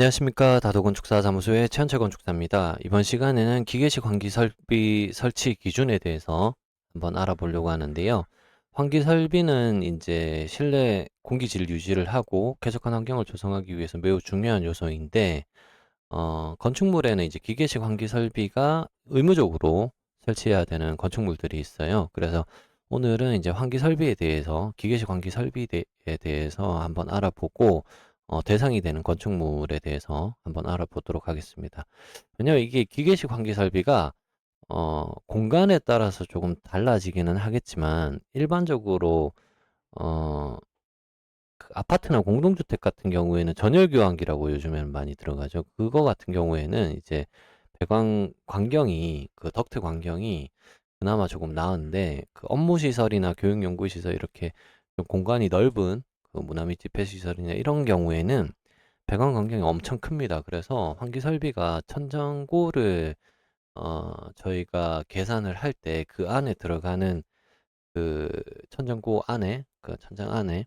안녕하십니까. 다도건축사사무소의 최현철 건축사입니다. 이번 시간에는 기계식 환기 설비 설치 기준에 대해서 한번 알아보려고 하는데요. 환기 설비는 이제 실내 공기질 유지를 하고 쾌적한 환경을 조성하기 위해서 매우 중요한 요소인데, 건축물에는 이제 기계식 환기 설비가 의무적으로 설치해야 되는 건축물들이 있어요. 그래서 오늘은 이제 환기 설비에 대해서, 기계식 환기 설비에 대해서 한번 알아보고, 대상이 되는 건축물에 대해서 한번 알아보도록 하겠습니다. 왜냐면 이게 기계식 환기 설비가 공간에 따라서 조금 달라지기는 하겠지만, 일반적으로 어, 그 아파트나 공동주택 같은 경우에는 전열 교환기라고 요즘에는 많이 들어가죠. 그거 같은 경우에는 이제 배관 광경이, 그 덕트 광경이 그나마 조금 나은데, 그 업무 시설이나 교육 연구 시설, 이렇게 좀 공간이 넓은 그 문화 및 집회 시설이나 이런 경우에는 배관 광경이 엄청 큽니다. 그래서 환기 설비가 천정고를 저희가 계산을 할 때 그 안에 들어가는, 그 천정고 안에, 그 천장 안에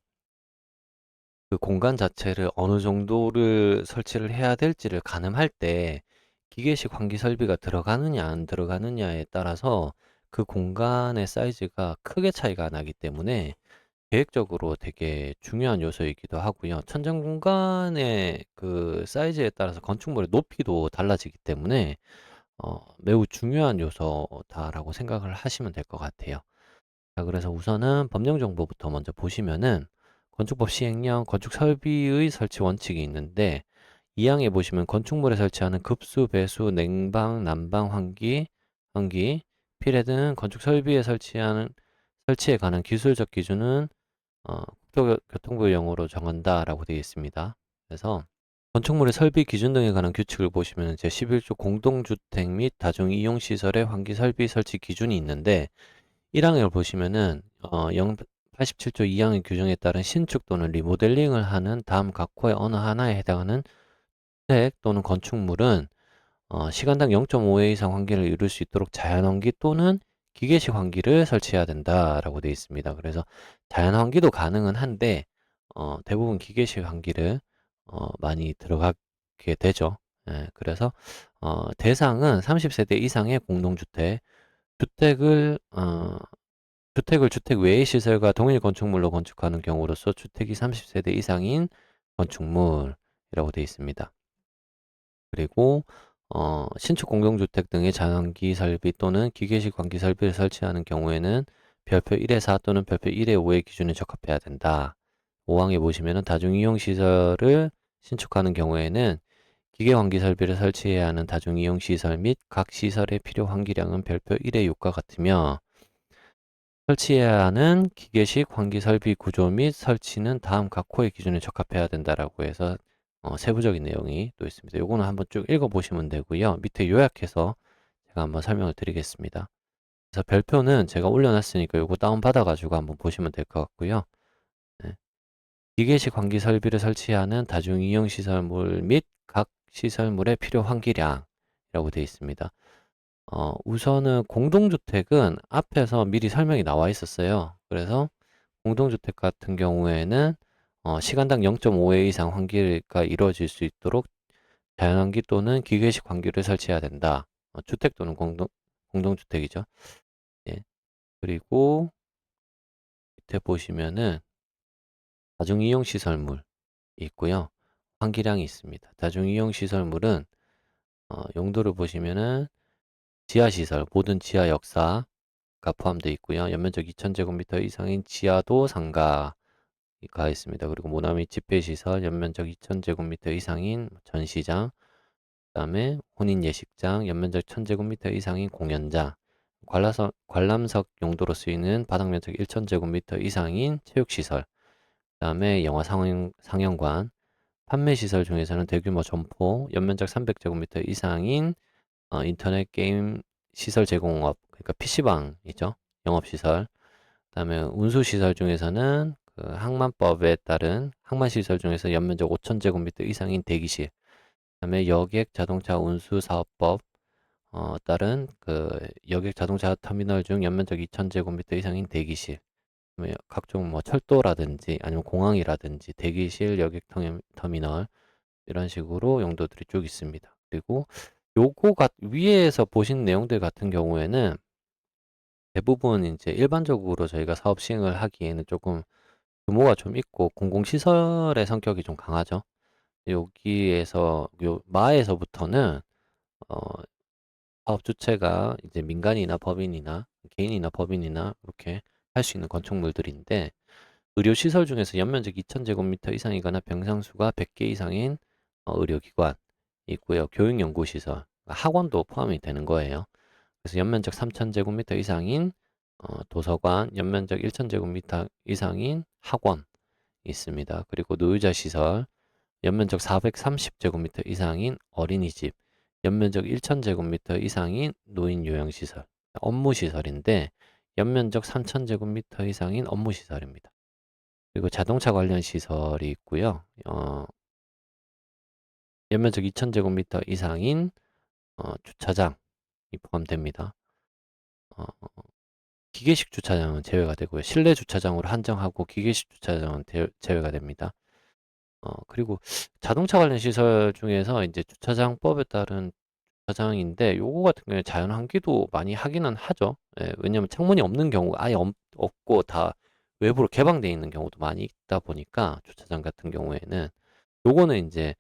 그 공간 자체를 어느 정도를 설치를 해야 될지를 가늠할 때 기계식 환기 설비가 들어가느냐 안 들어가느냐에 따라서 그 공간의 사이즈가 크게 차이가 나기 때문에 계획적으로 되게 중요한 요소이기도 하고요. 천장 공간의 그 사이즈에 따라서 건축물의 높이도 달라지기 때문에 매우 중요한 요소다라고 생각을 하시면 될 것 같아요. 자, 그래서 우선은 법령 정보부터 먼저 보시면은, 건축법 시행령 건축 설비의 설치 원칙이 있는데, 2항에 보시면 건축물에 설치하는 급수, 배수, 냉방, 난방, 환기, 필해 등 건축 설비에 설치에 관한 기술적 기준은 국토교통부의 용어로 정한다라고 되어 있습니다. 그래서 건축물의 설비 기준 등에 관한 규칙을 보시면 제11조 공동주택 및 다중이용시설의 환기 설비 설치 기준이 있는데, 1항을 보시면은 87조 2항의 규정에 따른 신축 또는 리모델링을 하는 다음 각 호의 어느 하나에 해당하는 주택 또는 건축물은 시간당 0.5회 이상 환기를 이룰 수 있도록 자연환기 또는 기계식 환기를 설치해야 된다라고 되어 있습니다. 그래서 자연환기도 가능은 한데 대부분 기계식 환기를 많이 들어가게 되죠. 예, 그래서 대상은 30세대 이상의 공동주택, 주택을 주택 외의 시설과 동일 건축물로 건축하는 경우로서 주택이 30세대 이상인 건축물이라고 되어 있습니다. 그리고 신축 공동주택 등의 자연환기 설비 또는 기계식 환기 설비를 설치하는 경우에는 별표 1의 4 또는 별표 1의 5의 기준에 적합해야 된다. 5항에 보시면은 다중이용 시설을 신축하는 경우에는 기계 환기 설비를 설치해야 하는 다중이용 시설 및 각 시설의 필요 환기량은 별표 1의 6과 같으며, 설치해야 하는 기계식 환기 설비 구조 및 설치는 다음 각 호의 기준에 적합해야 된다라고 해서 세부적인 내용이 또 있습니다. 요거는 한번 쭉 읽어보시면 되고요. 밑에 요약해서 제가 한번 설명을 드리겠습니다. 그래서 별표는 제가 올려놨으니까 요거 다운받아가지고 한번 보시면 될 것 같고요. 네. 기계식 환기 설비를 설치하는 다중이용 시설물 및 각 시설물의 필요 환기량이라고 되어 있습니다. 우선은 공동주택은 앞에서 미리 설명이 나와 있었어요. 그래서 공동주택 같은 경우에는 시간당 0.5회 이상 환기가 이루어질 수 있도록 자연환기 또는 기계식 환기를 설치해야 된다. 주택 또는 공동주택이죠. 예. 그리고 밑에 보시면은 다중이용시설물이 있고요. 환기량이 있습니다. 다중이용시설물은 용도를 보시면은 지하시설, 모든 지하 역사 가 포함되어 있고요. 연면적 2000제곱미터 이상인 지하도 상가가 있습니다. 그리고 문화 및 집회시설, 연면적 2000제곱미터 이상인 전시장, 그다음에 혼인 예식장, 연면적 1000제곱미터 이상인 공연장, 관람석 용도로 쓰이는 바닥면적 1000제곱미터 이상인 체육시설, 그다음에 영화 상영관, 판매시설 중에서는 대규모 점포, 연면적 300제곱미터 이상인 인터넷 게임 시설 제공업, 그러니까 PC방이죠. 영업시설. 그다음에 운수시설 중에서는 그 항만법에 따른 항만시설 중에서 연면적 5000제곱미터 이상인 대기실. 그다음에 여객 자동차 운수 사업법 따른 그 여객 자동차 터미널 중 연면적 2000제곱미터 이상인 대기실. 그다음에 각종 뭐 철도라든지 아니면 공항이라든지 대기실, 여객 터미널, 이런 식으로 용도들이 쭉 있습니다. 그리고 위에서 보신 내용들 같은 경우에는 대부분 이제 일반적으로 저희가 사업 시행을 하기에는 조금 규모가 좀 있고 공공시설의 성격이 좀 강하죠. 여기에서 요 마에서부터는 어, 사업 주체가 이제 민간이나 법인이나 개인이나 법인이나 이렇게 할 수 있는 건축물들인데 의료시설 중에서 연면적 2000제곱미터 이상이거나 병상수가 100개 이상인 의료기관 있고요. 교육연구시설, 학원도 포함이 되는 거예요. 그래서 연면적 3000제곱미터 이상인 도서관, 연면적 1000제곱미터 이상인 학원 있습니다. 그리고 노유자 시설, 연면적 430제곱미터 이상인 어린이집, 연면적 1000제곱미터 이상인 노인 요양시설, 업무시설인데 연면적 3000제곱미터 이상인 업무시설입니다. 그리고 자동차 관련 시설이 있고요. 연면적 2000제곱미터 이상인 주차장이 포함됩니다. 어, 기계식 주차장은 제외가 되고요. 실내 주차장으로 한정하고 기계식 주차장은 제외가 됩니다. 그리고 자동차 관련 시설 중에서 이제 주차장법에 따른 주차장인데 요거 같은 경우에 자연 환기도 많이 하기는 하죠. 예, 왜냐면 창문이 없는 경우가 아예 없고 다 외부로 개방되어 있는 경우도 많이 있다 보니까 주차장 같은 경우에는 요거는 이제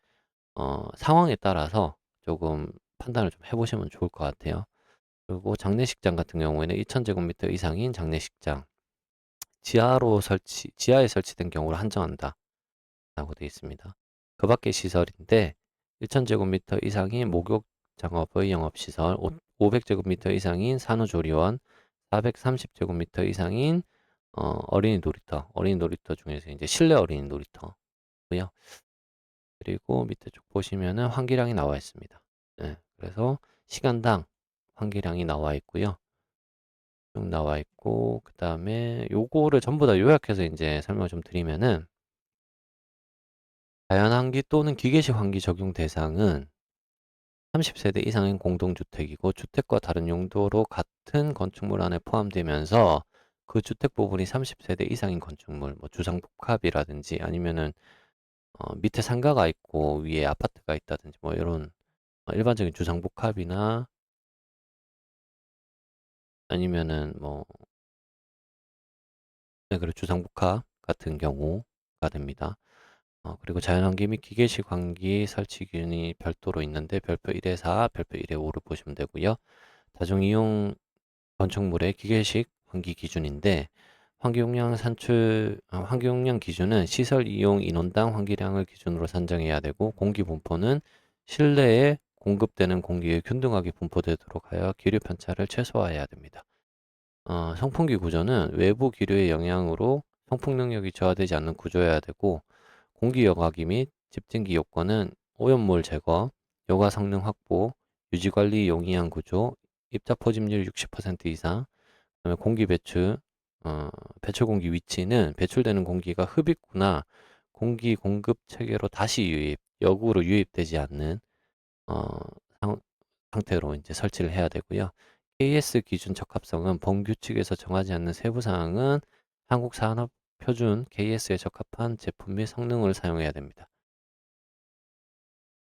상황에 따라서 조금 판단을 좀 해보시면 좋을 것 같아요. 그리고 장례식장 같은 경우에는 2000제곱미터 이상인 장례식장 지하에 설치된 경우를 한정한다 라고 되어 있습니다. 그 밖의 시설인데 1000제곱미터 이상인 목욕 작업의 영업시설, 500제곱미터 이상인 산후조리원, 430제곱미터 이상인 어린이 놀이터 중에서 이제 실내 어린이 놀이터고요. 그리고 밑에 쭉 보시면은 환기량이 나와 있습니다. 네, 그래서 시간당 환기량이 나와 있고요. 쭉 나와 있고 그 다음에 요거를 전부 다 요약해서 이제 설명을 좀 드리면은 자연환기 또는 기계식 환기 적용 대상은 30세대 이상인 공동주택이고 주택과 다른 용도로 같은 건축물 안에 포함되면서 그 주택 부분이 30세대 이상인 건축물, 뭐 주상복합이라든지 아니면은 밑에 상가가 있고 위에 아파트가 있다든지 뭐 이런 일반적인 주상복합이나 아니면은 뭐 네, 그리고 주상복합 같은 경우가 됩니다. 그리고 자연환기 및 기계식 환기 설치 기준이 별도로 있는데 별표 1에 4, 별표 1에 5를 보시면 되고요. 다중이용 건축물의 기계식 환기 기준인데 환기 용량 기준은 시설 이용 인원당 환기량을 기준으로 산정해야 되고 공기 분포는 실내에 공급되는 공기에 균등하게 분포되도록 하여 기류 편차를 최소화해야 됩니다. 송풍기 구조는 외부 기류의 영향으로 송풍 능력이 저하되지 않는 구조여야 되고 공기 여과기 및 집진기 요건은 오염물 제거, 여과 성능 확보, 유지 관리 용이한 구조, 입자 포집률 60% 이상, 그다음에 공기 배출, 배출 공기 위치는 배출되는 공기가 흡입구나 공기 공급 체계로 다시 역으로 유입되지 않는 어, 상, 상태로 이제 설치를 해야 되고요. KS 기준 적합성은 법규칙에서 정하지 않는 세부 사항은 한국 산업 표준 KS에 적합한 제품 및 성능을 사용해야 됩니다.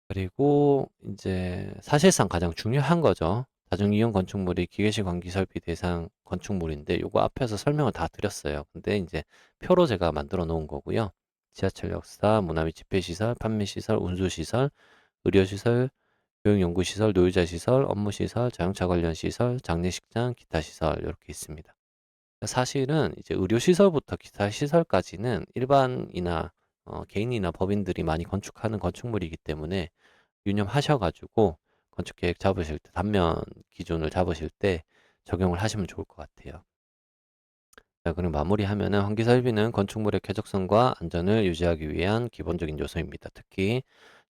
그리고 이제 사실상 가장 중요한 거죠. 다중이용 건축물이 기계식 환기 설비 대상 건축물인데 요거 앞에서 설명을 다 드렸어요. 근데 이제 표로 제가 만들어 놓은 거고요. 지하철 역사, 문화 및 집회시설, 판매시설, 운수시설, 의료시설, 교육연구시설, 노유자시설, 업무시설, 자동차 관련 시설, 장례식장, 기타 시설 이렇게 있습니다. 사실은 이제 의료시설부터 기타 시설까지는 일반이나 개인이나 법인들이 많이 건축하는 건축물이기 때문에 유념하셔가지고 건축계획 잡으실 때 단면 기준을 잡으실 때 적용을 하시면 좋을 것 같아요. 자, 그럼 마무리하면은 환기설비는 건축물의 쾌적성과 안전을 유지하기 위한 기본적인 요소입니다. 특히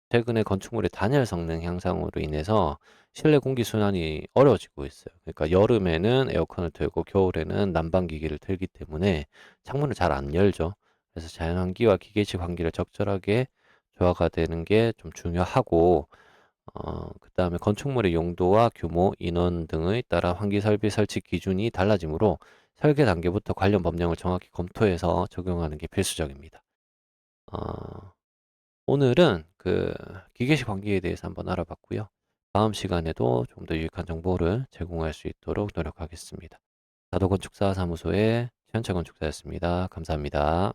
최근에 건축물의 단열 성능 향상으로 인해서 실내 공기 순환이 어려워지고 있어요. 그러니까 여름에는 에어컨을 틀고 겨울에는 난방기기를 틀기 때문에 창문을 잘 안 열죠. 그래서 자연환기와 기계식 환기를 적절하게 조화가 되는 게 좀 중요하고 그다음에 건축물의 용도와 규모, 인원 등에 따라 환기 설비 설치 기준이 달라지므로 설계 단계부터 관련 법령을 정확히 검토해서 적용하는 게 필수적입니다. 어, 오늘은 그 기계식 환기에 대해서 한번 알아봤고요. 다음 시간에도 좀 더 유익한 정보를 제공할 수 있도록 노력하겠습니다. 다도건축사 사무소의 최현철 건축사였습니다. 감사합니다.